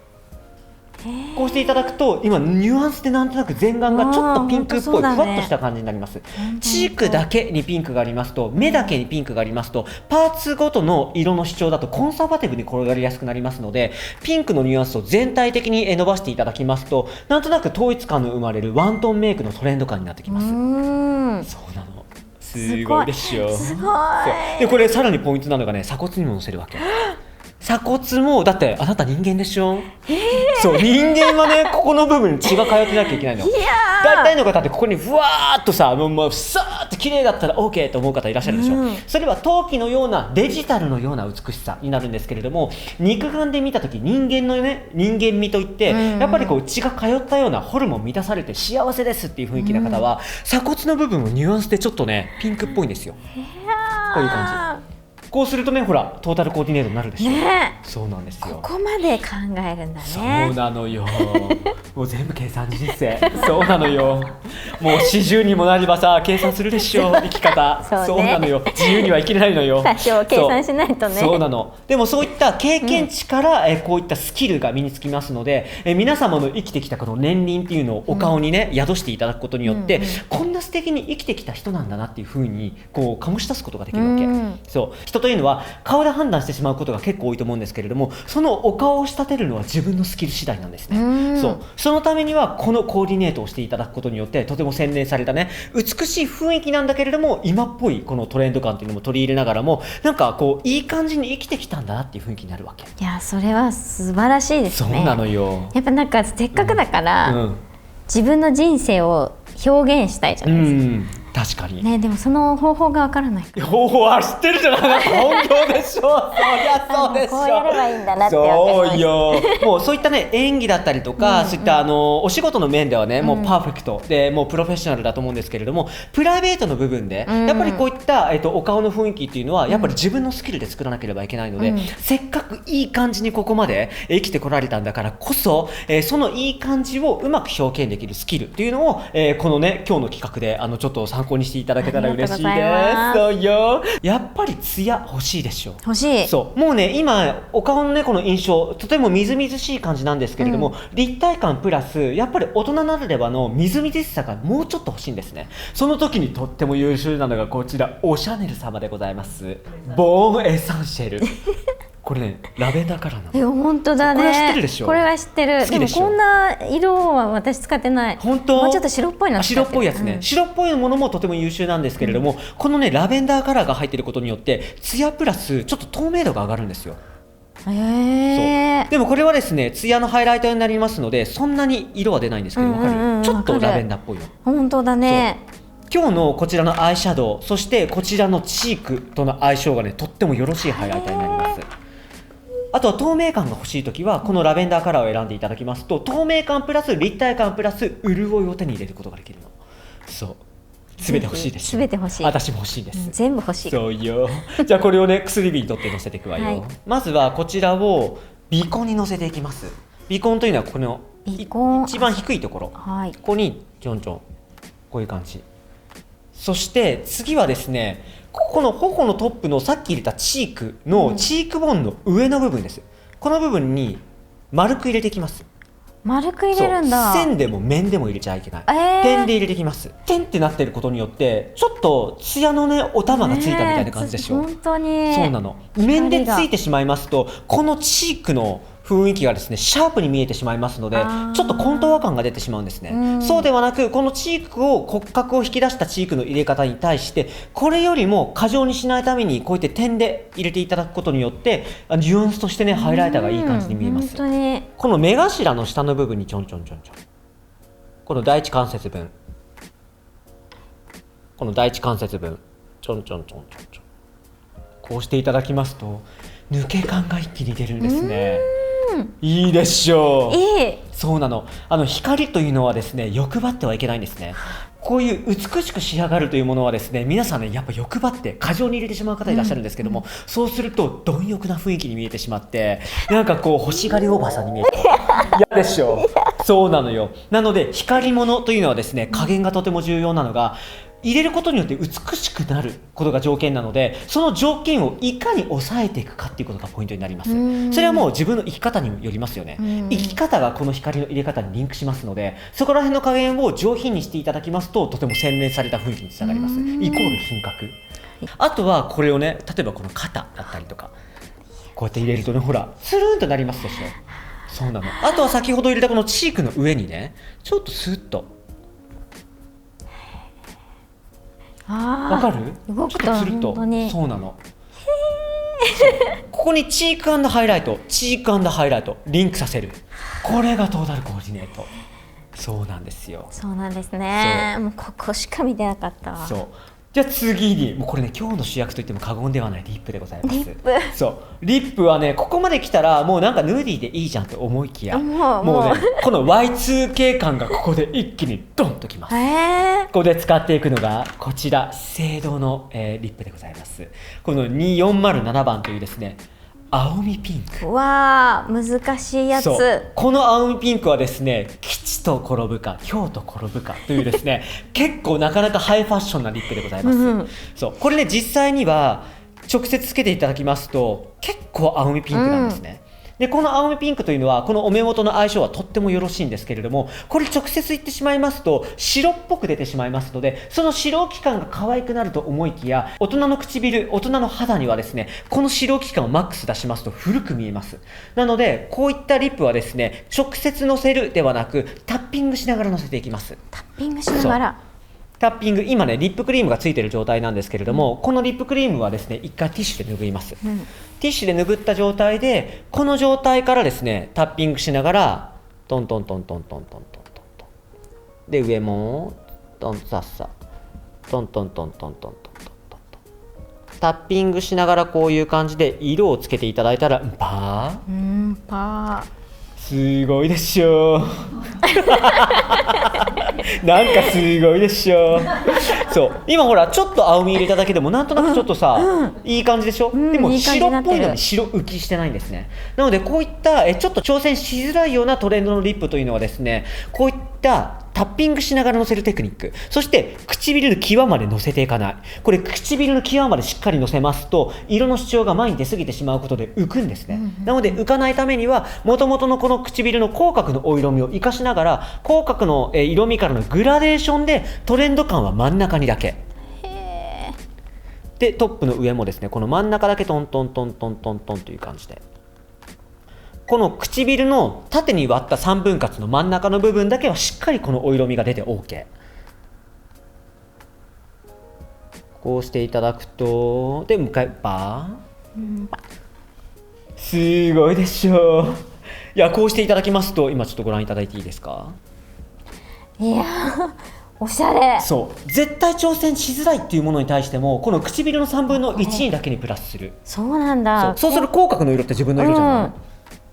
こうしていただくと今ニュアンスでなんとなく前眼がちょっとピンクっぽい、ふわっとした感じになります。チークだけにピンクがありますと、目だけにピンクがありますと、パーツごとの色の主張だとコンサバティブに転がりやすくなりますので、ピンクのニュアンスを全体的に伸ばしていただきますと、なんとなく統一感の生まれるワントーンメイクのトレンド感になってきます。そうなの。すごいでしょ。すごい。でこれさらにポイントなのがね、鎖骨にも乗せるわけ。鎖骨もだってあなた人間でしょ。そう、人間はねここの部分に血が通ってなきゃいけないの。大体の方ってここにふわーっとさ、もうさーっと綺麗だったら OK と思う方いらっしゃるでしょ。それは陶器のようなデジタルのような美しさになるんですけれども、肉眼で見た時人間のね人間味といって、やっぱりこう血が通ったようなホルモン満たされて幸せですっていう雰囲気な方は、鎖骨の部分をニュアンスでちょっとねピンクっぽいんですよ。こういう感じ。こうするとね、ほらトータルコーディネートになるでしょ。そうなんですよ。ここまで考えるんだね。そうなのよ。もう全部計算人生。そうなのよ。もう40にもなればさ計算するでしょ、生き方。そうなのよ。自由には生きれないのよ。多少計算しないとね。そうなの。でもそういった経験値から、こういったスキルが身につきますので、皆様の生きてきたこの年輪っていうのをお顔にね、宿していただくことによって、こんな素敵に生きてきた人なんだなっていう風にこう醸し出すことができるわけ。そう。人というのは顔で判断してしまうことが結構多いと思うんですけれども、そのお顔を仕立てるのは自分のスキル次第なんですね。そのためにはこのコーディネートをしていただくことによって、とても洗練されたね美しい雰囲気なんだけれども、今っぽいこのトレンド感っていうのも取り入れながらも、なんかこういい感じに生きてきたんだなっていう雰囲気になるわけ。いや、それは素晴らしいですね。そうなのよ。やっぱなんかせっかくだから、自分の人生を表現したいじゃないですか。確かにね、でもその方法がわからない。方法は知ってるじゃない。本業でしょ。そりゃそうでしょ。こうやればいいんだなってわかりました。そうよ。もうそういったね演技だったりとか、そういったお仕事の面ではね、もうパーフェクトでもうプロフェッショナルだと思うんですけれども、プライベートの部分でやっぱりこういったお顔の雰囲気っていうのはやっぱり自分のスキルで作らなければいけないので、せっかくいい感じにここまで生きてこられたんだからこそ、そのいい感じをうまく表現できるスキルっていうのを、このね今日の企画でちょっと参考にしていただけたら嬉しいです。そうよ。やっぱりツヤ欲しいでしょ。欲しい。そうもうね今お顔のねこの印象とてもみずみずしい感じなんですけれども、立体感プラスやっぱり大人ならではのみずみずしさがもうちょっと欲しいんですね。その時にとっても優秀なのがこちらオシャネル様でございます。ボーンエサンシェル。これねラベンダーカラーなの。本当だね。これは知ってるでしょ。これは知ってる。でもこんな色は私使ってない。本当？もうちょっと白っぽいな。白っぽいやつね、白っぽいものもとても優秀なんですけれども、このねラベンダーカラーが入っていることによってツヤプラスちょっと透明度が上がるんですよ。そうでもこれはですねツヤのハイライトになりますので、そんなに色は出ないんですけど、わかる？ちょっとラベンダーっぽいよ。本当だね。今日のこちらのアイシャドウ、そしてこちらのチークとの相性がねとってもよろしいハイライターになります。あとは透明感が欲しいときはこのラベンダーカラーを選んでいただきますと、透明感プラス立体感プラス潤いを手に入れることができるの。そう全て欲しいです。全て欲しい。私も欲しいです、全部欲しい。そうよ。じゃあこれをね薬指に取ってのせていくわよ、はい、まずはこちらを鼻根にのせていきます。鼻根というのはこの一番低いところ、はい、ここにちょんちょんこういう感じ。そして次はですね、ここの頬のトップのさっき入れたチークのチークボーンの上の部分です。この部分に丸く入れていきます。丸く入れるんだ。線でも面でも入れちゃいけない、点で入れていきます。点ってなってることによってちょっとツヤのねお玉がついたみたいな感じでしょ、本当にそうなの。面でついてしまいますとこのチークの雰囲気がですねシャープに見えてしまいますので、ちょっとコントゥア感が出てしまうんですね。そうではなくこのチークを骨格を引き出したチークの入れ方に対してこれよりも過剰にしないためにこうやって点で入れていただくことによってニュアンスとしてねハイライターがいい感じに見えます。本当にこの目頭の下の部分にちょんちょんちょんちょん、この第一関節分、この第一関節分ちょんちょんちょんちょんちょん、こうしていただきますと抜け感が一気に出るんですね。いいでしょう。いい。そうなの。光というのはですね欲張ってはいけないんですね。こういう美しく仕上がるというものはですね皆さんねやっぱ欲張って過剰に入れてしまう方いらっしゃるんですけども、そうすると貪欲な雰囲気に見えてしまってなんかこう欲しがりおばさんに見えて嫌でしょう。そうなのよ。なので光り物というのはですね加減がとても重要なのが入れることによって美しくなることが条件なので、その条件をいかに抑えていくかっていうことがポイントになります。それはもう自分の生き方によりますよね。生き方がこの光の入れ方にリンクしますので、そこら辺の加減を上品にしていただきますととても洗練された雰囲気につながります。イコール品格。あとはこれをね例えばこの肩だったりとかこうやって入れるとねほらつるんとなりますでしょ。そうなの。あとは先ほど入れたこのチークの上にねちょっとスッとわかる？動くとちょっとつるっと、そうなの。ここにチーク&ハイライト、チーク&ハイライトリンクさせる。これがトータルコーディネート。そうなんですよ。そうなんですね。もうここしか見てなかったわ。そう。じゃあ次にもうこれね今日の主役といっても過言ではないリップでございます。リップ。そうリップはねここまで来たらもうなんかヌーディーでいいじゃんと思いきやもうねこの Y2K 感がここで一気にドンときます。ここで使っていくのがこちら資生堂の、リップでございます。この2407番というですね青みピンク。わー難しいやつ。この青みピンクはですね吉と転ぶか凶と転ぶかというですね結構なかなかハイファッションなリップでございます。そうこれね実際には直接つけていただきますと結構青みピンクなんですね。でこの青みピンクというのはこのお目元の相性はとってもよろしいんですけれども、これ直接言ってしまいますと白っぽく出てしまいますので、その白気感が可愛くなると思いきや大人の唇、大人の肌にはですねこの白気感をマックス出しますと古く見えます。なのでこういったリップはですね直接のせるではなくタッピングしながらのせていきます。タッピングしながら。タッピング、今ねリップクリームがついている状態なんですけれども、このリップクリームはですね一回ティッシュで拭います。ティッシュで拭った状態でこの状態からですねタッピングしながらトントントントントントントントントンで上もトンさっさトントントントントントントントンタッピングしながらこういう感じで色をつけていただいたらパーすごいでしょなんかすごいでしょそう今ほらちょっと青み入れただけでもなんとなくちょっとさ、いい感じでしょ、でも白っぽいのに白浮きしてないんですね。なのでこういったちょっと挑戦しづらいようなトレンドのリップというのはですねこういったタッピングしながらのせるテクニック、そして唇の際までのせていかない。これ唇の際までしっかりのせますと色の主張が前に出過ぎてしまうことで浮くんですね。なので浮かないためには元々のこの唇の口角のお色味を生かしながら口角の色味からのグラデーションでトレンド感は真ん中にだけでトップの上もですねこの真ん中だけトントントントントントンという感じでこの唇の縦に割った3分割の真ん中の部分だけはしっかりこのお色味が出て OK。 こうしていただくとで向かいバーすごいでしょう。いやこうしていただきますと今ちょっとご覧いただいていいですか。いやおしゃれ。そう絶対挑戦しづらいっていうものに対してもこの唇の3分の1にだけにプラスする。そうなんだ。そうする口角の色って自分の色じゃない、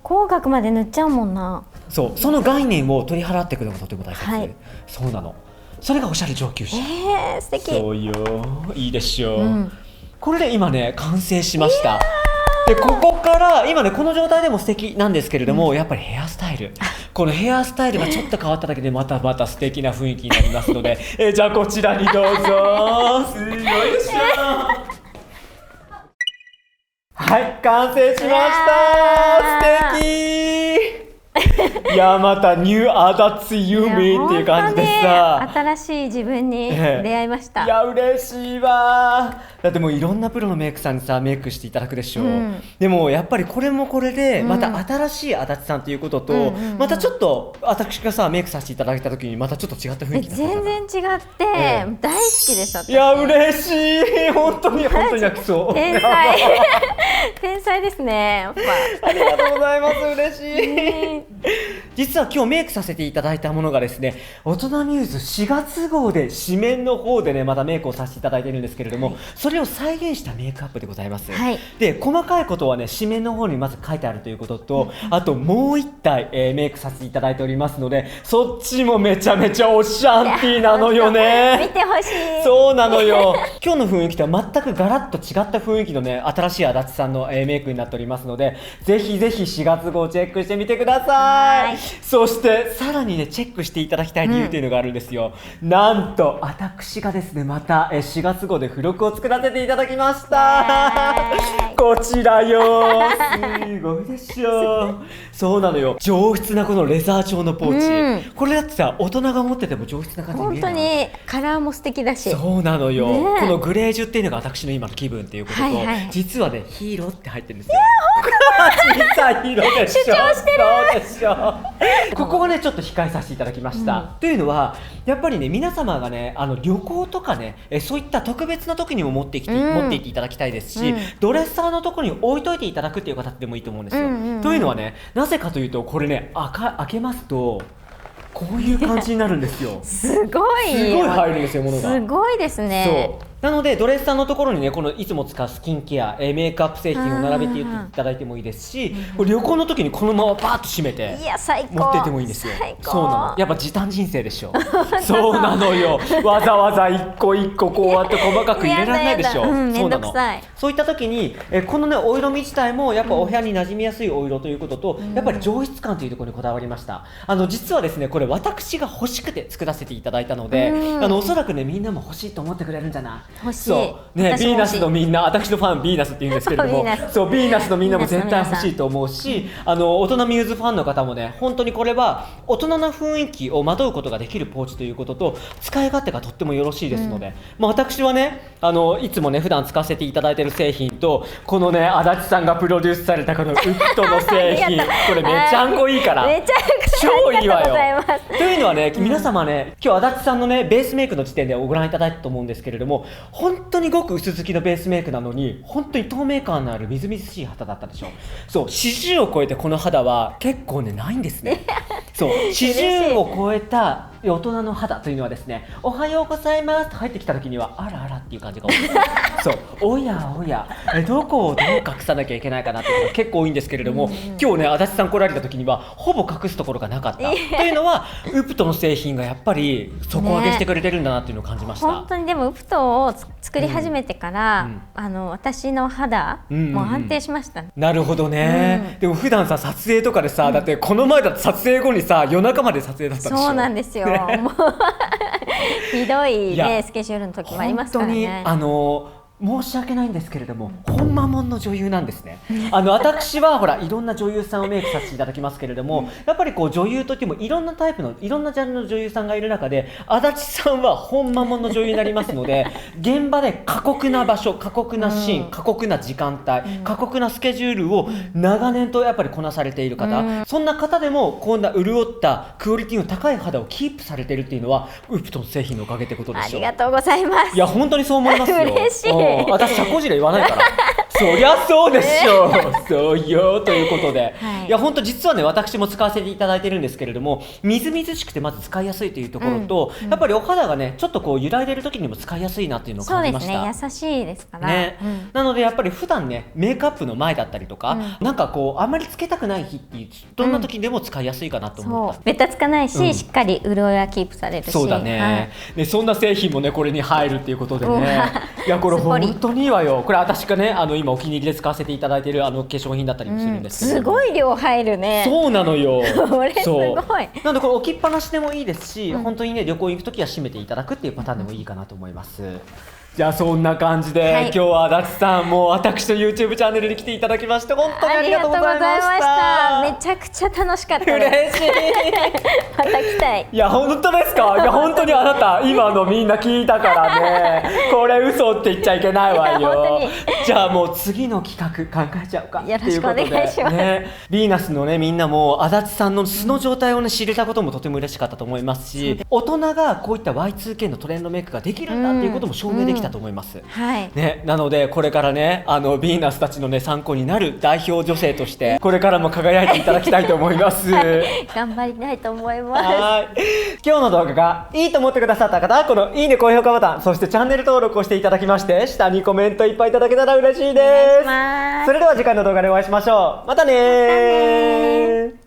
口角まで塗っちゃうもんな。そうその概念を取り払っていくのがとても大切、はい、そうなの。それがおしゃれ上級者。素敵。そうよ、いいでしょう、これで今ね完成しました。でここから今ねこの状態でも素敵なんですけれども、やっぱりヘアスタイル、このヘアスタイルがちょっと変わっただけでまた素敵な雰囲気になりますのでじゃあこちらにどうぞ。すごいでしょ。はい完成しました。素敵。いやまたニューアダツユーミーっていう感じでさ、新しい自分に出会いました。いや嬉しいわ。だってもういろんなプロのメイクさんにさメイクしていただくでしょ、でもやっぱりこれもこれでまた新しい足立さんということと、またちょっと私がさメイクさせていただいた時にまたちょっと違った雰囲気だったじゃない。全然違って、大好きです私。いや嬉しい。本当に泣きそう。天才天才ですねやっぱ。ありがとうございます。嬉しい。実は今日メイクさせていただいたものがですね、大人ミューズ4月号で紙面の方でねまたメイクをさせていただいているんですけれども、それを再現したメイクアップでございます、で細かいことはね紙面の方にまず書いてあるということと、あともう1体、メイクさせていただいておりますので、そっちもめちゃめちゃオシャンティーなのよね。見てほしい。そうなのよ。今日の雰囲気とは全くガラッと違った雰囲気のね新しい足立さんの、メイクになっておりますので、ぜひぜひ4月号チェックしてみてください。そしてさらにねチェックしていただきたい理由というのがあるんですよ、なんと私がですねまた4月号で付録を作らせていただきました。こちらよ。すごいでしょ。そうなのよ。上質なこのレザー調のポーチ、これだってさ大人が持ってても上質な感じに見えない。本当にカラーも素敵だし。そうなのよ、このグレージュっていうのが私の今の気分っていうことと、実はねヒーローって入ってるんですよ。小さいヒーローでしょ。主張してる。そうでしょ。ここはねちょっと控えさせていただきました、というのはやっぱりね皆様がね旅行とかねそういった特別な時にも持っていっていただきたいですし、ドレッサーのところに置いといていただくっていう形でもいいと思うんですよ、というのはねなぜかというとこれね開けますとこういう感じになるんですよ。すごい入るんですよ、物が。すごいですね。そうなのでドレッサーのところにねこのいつも使うスキンケア、メイクアップ製品を並べていただいてもいいですし、旅行の時にこのままバーッと閉めて持ってってもいいんですよ。そうなの。やっぱ時短人生でしょ。そうなのよ。わざわざ一個一個こうやって細かく入れられないでしょ。そうなの。そういった時にこのねお色味自体もやっぱお部屋に馴染みやすいお色ということと、やっぱり上質感というところにこだわりました。実はですねこれ私が欲しくて作らせていただいたので、おそらくねみんなも欲しいと思ってくれるんじゃない。欲しい。そうね、ビーナスのみんな、私のファンビーナスって言うんですけれどもそうビーナスのみんなも絶対欲しいと思うし、大人ミューズファンの方もね本当にこれは大人な雰囲気をまとうことができるポーチということと使い勝手がとってもよろしいですので、私はねいつもね普段使わせていただいている製品とこのね足立さんがプロデュースされたこのウッドの製品これめちゃんこいいから超いいわよ。というのはね皆様ね今日足立さんのねベースメイクの時点でご覧いただいたと思うんですけれども、本当にごく薄付きのベースメイクなのに本当に透明感のあるみずみずしい肌だったでしょ。そう40を超えてこの肌は結構ねないんですね。そう40を超えた大人の肌というのはですね、おはようございますと入ってきた時にはあらあらっていう感じが多い。そうおやおやどこをどう隠さなきゃいけないかなっていうのが結構多いんですけれども、今日ね足立さん来られた時にはほぼ隠すところがなかったというのはウプトの製品がやっぱり底上げしてくれてるんだなっていうのを感じました。本当にでもウプトを作り始めてから、私の肌も安定しましたね。なるほどね、でも普段さ撮影とかでさ、だってこの前だって撮影後にさ夜中まで撮影だったでしょ。そうなんですよ、もうひどいねスケジュールの時もありますからね。本当に申し訳ないんですけれども、ほんまもんの女優なんですね。私はほらいろんな女優さんをメイクさせていただきますけれども、やっぱりこう女優といってもいろんなタイプのいろんなジャンルの女優さんがいる中で、足立さんはほんまもんの女優になりますので現場で過酷な場所、過酷なシーン、過酷な時間帯、過酷なスケジュールを長年とやっぱりこなされている方、そんな方でもこんな潤ったクオリティの高い肌をキープされているっていうのはウプトン製品のおかげってことでしょう。ありがとうございます。いや本当にそう思いますよ。嬉しい。私社交辞令言わないからそりゃそうでしょう、そうよということで、はい、いや本当実はね私も使わせていただいてるんですけれども、みずみずしくてまず使いやすいというところと、やっぱりお肌がねちょっとこう揺らいでる時にも使いやすいなっていうのを感じました。そうですね、優しいですからね、なのでやっぱり普段ねメイクアップの前だったりとか、なんかこうあんまりつけたくない日っていうどんな時でも使いやすいかなと思った。そう、べたつかないし、しっかり潤いはキープされるし。そうだね、でそんな製品もねこれに入るっていうことでね、いやこれ本当にいいわよ。これ私がね今お気に入りで使わせていただいている化粧品だったりもするんですけど、すごい量入るね。そうなのよこれすごい。なのでこれ置きっぱなしでもいいですし、本当にね旅行行く時は閉めていただくっていうパターンでもいいかなと思います。じゃあそんな感じで、今日は足立さんも私の YouTube チャンネルに来ていただきまして本当にありがとうございました。めちゃくちゃ楽しかったです。嬉しいまた来たい。いや本当ですか。いや本当にあなた今のみんな聞いたからねこれ嘘って言っちゃいけないわよ。じゃあもう次の企画考えちゃおうかっていうことで、よろしくお願いします。ヴィーナスのねみんなも足立さんの素の状態をね知れたこともとても嬉しかったと思いますし、大人がこういった Y2K のトレンドメイクができるんだっていうことも証明できたと思います。はいね、なのでこれからねヴィーナスたちのね参考になる代表女性としてこれからも輝いていただきたいと思います頑張りたいと思います。今日の動画がいいと思ってくださった方はこのいいね高評価ボタン、そしてチャンネル登録をしていただきまして下にコメントいっぱいいただけたら嬉しいです。それでは次回の動画でお会いしましょう。またねー。